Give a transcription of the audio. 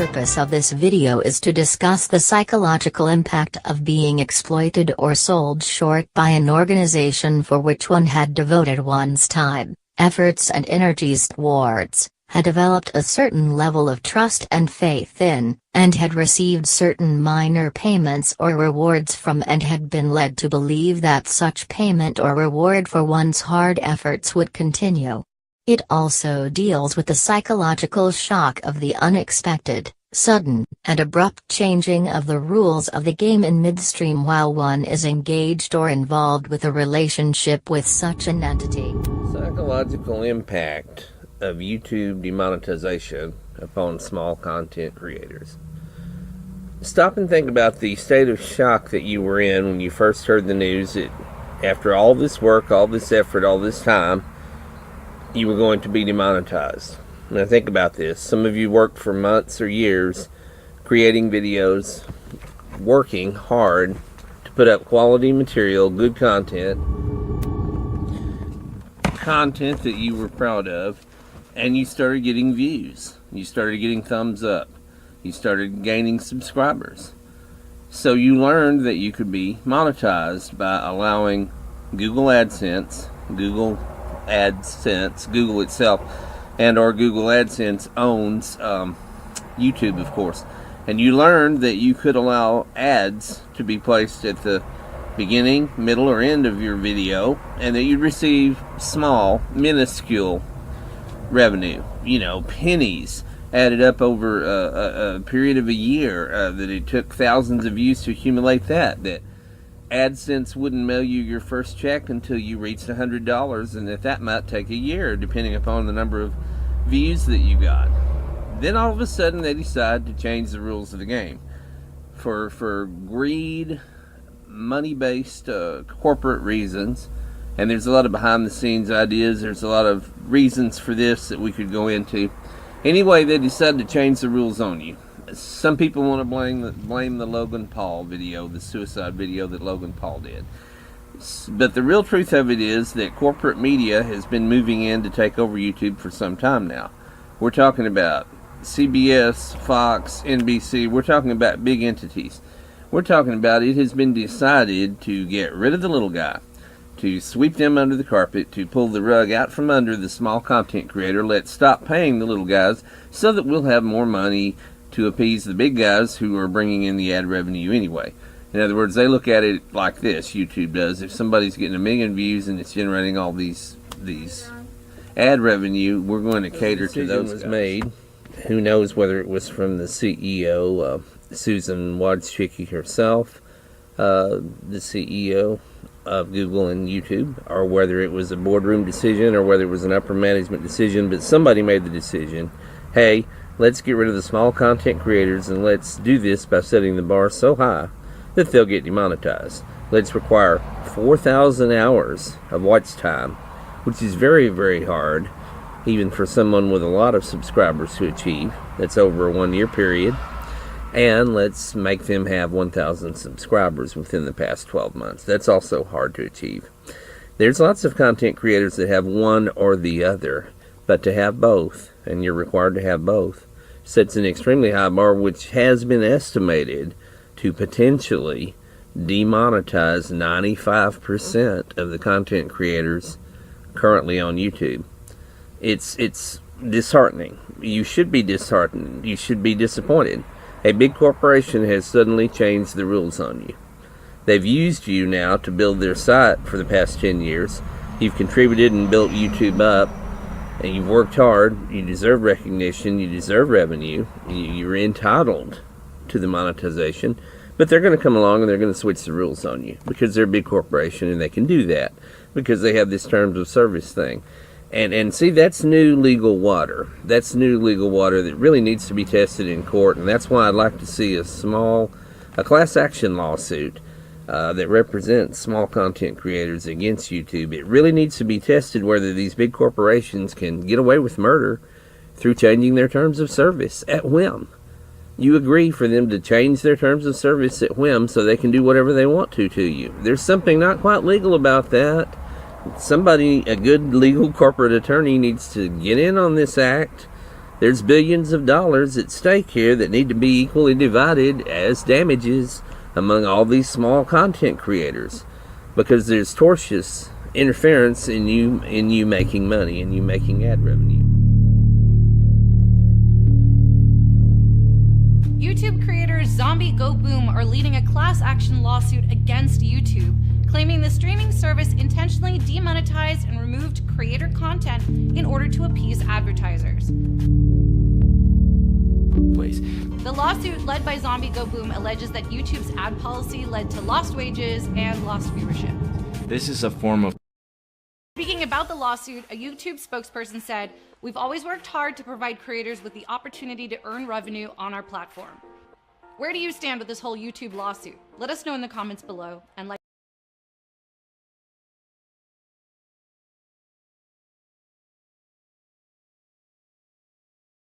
purpose of this video is to discuss the psychological impact of being exploited or sold short by an organization for which one had devoted one's time, efforts and energies towards, had developed a certain level of trust and faith in, and had received certain minor payments or rewards from, and had been led to believe that such payment or reward for one's hard efforts would continue. It also deals with the psychological shock of the unexpected, sudden, and abrupt changing of the rules of the game in midstream while one is engaged or involved with a relationship with such an entity. Psychological impact of YouTube demonetization upon small content creators. Stop and think about the state of shock that you were in when you first heard the news that after all this work, all this effort, all this time, you were going to be demonetized. Now think about this. Some of you worked for months or years creating videos, working hard to put up quality material, good content that you were proud of, and you started getting views. You started getting thumbs up. You started gaining subscribers. So you learned that you could be monetized by allowing Google AdSense, Google itself, and or Google AdSense owns YouTube, of course. And you learned that you could allow ads to be placed at the beginning, middle, or end of your video, and that you'd receive small, minuscule revenue, pennies added up over a period of a year, that it took thousands of views to accumulate that AdSense wouldn't mail you your first check until you reached $100, and that might take a year depending upon the number of views that you got. Then all of a sudden they decide to change the rules of the game for greed, money-based corporate reasons. And there's a lot of behind-the-scenes ideas. There's a lot of reasons for this that we could go into. Anyway, they decided to change the rules on you. Some people want to blame the Logan Paul video, the suicide video that Logan Paul did. But the real truth of it is that corporate media has been moving in to take over YouTube for some time now. We're talking about CBS, Fox, NBC. We're talking about big entities. We're talking about it has been decided to get rid of the little guy, to sweep them under the carpet, to pull the rug out from under the small content creator. Let's stop paying the little guys so that we'll have more money to appease the big guys who are bringing in the ad revenue anyway. In other words, they look at it like this, YouTube does. If somebody's getting 1 million views and it's generating all these ad revenue, we're going to cater to those guys. Made. Who knows whether it was from the CEO, Susan Wojcicki herself, the CEO of Google and YouTube, or whether it was a boardroom decision or whether it was an upper management decision, but somebody made the decision, hey, let's get rid of the small content creators and let's do this by setting the bar so high that they'll get demonetized. Let's require 4,000 hours of watch time, which is very, very hard, even for someone with a lot of subscribers to achieve. That's over a 1-year period. And let's make them have 1,000 subscribers within the past 12 months. That's also hard to achieve. There's lots of content creators that have one or the other, but to have both, and you're required to have both, sets an extremely high bar, which has been estimated to potentially demonetize 95% of the content creators currently on YouTube. It's disheartening. You should be disheartened. You should be disappointed. A big corporation has suddenly changed the rules on you. They've used you now to build their site for the past 10 years. You've contributed and built YouTube up, and you've worked hard. You deserve recognition. You deserve revenue. You're entitled to the monetization. But they're going to come along and they're going to switch the rules on you because they're a big corporation and they can do that because they have this terms of service thing. And see, that's new legal water. That's new legal water that really needs to be tested in court, and that's why I'd like to see a class action lawsuit that represents small content creators against YouTube. It really needs to be tested whether these big corporations can get away with murder through changing their terms of service at whim. You agree for them to change their terms of service at whim so they can do whatever they want to you. There's something not quite legal about that. Somebody, a good legal corporate attorney, needs to get in on this act There's billions of dollars at stake here that need to be equally divided as damages among all these small content creators, because there's tortious interference in you making money and you making ad revenue. YouTube creators Zombie Go Boom are leading a class action lawsuit against YouTube, claiming the streaming service intentionally demonetized and removed creator content in order to appease advertisers. The lawsuit, led by Zombie Go Boom, alleges that YouTube's ad policy led to lost wages and lost viewership. This is a form of... Speaking about the lawsuit, a YouTube spokesperson said, "We've always worked hard to provide creators with the opportunity to earn revenue on our platform." Where do you stand with this whole YouTube lawsuit? Let us know in the comments below, and like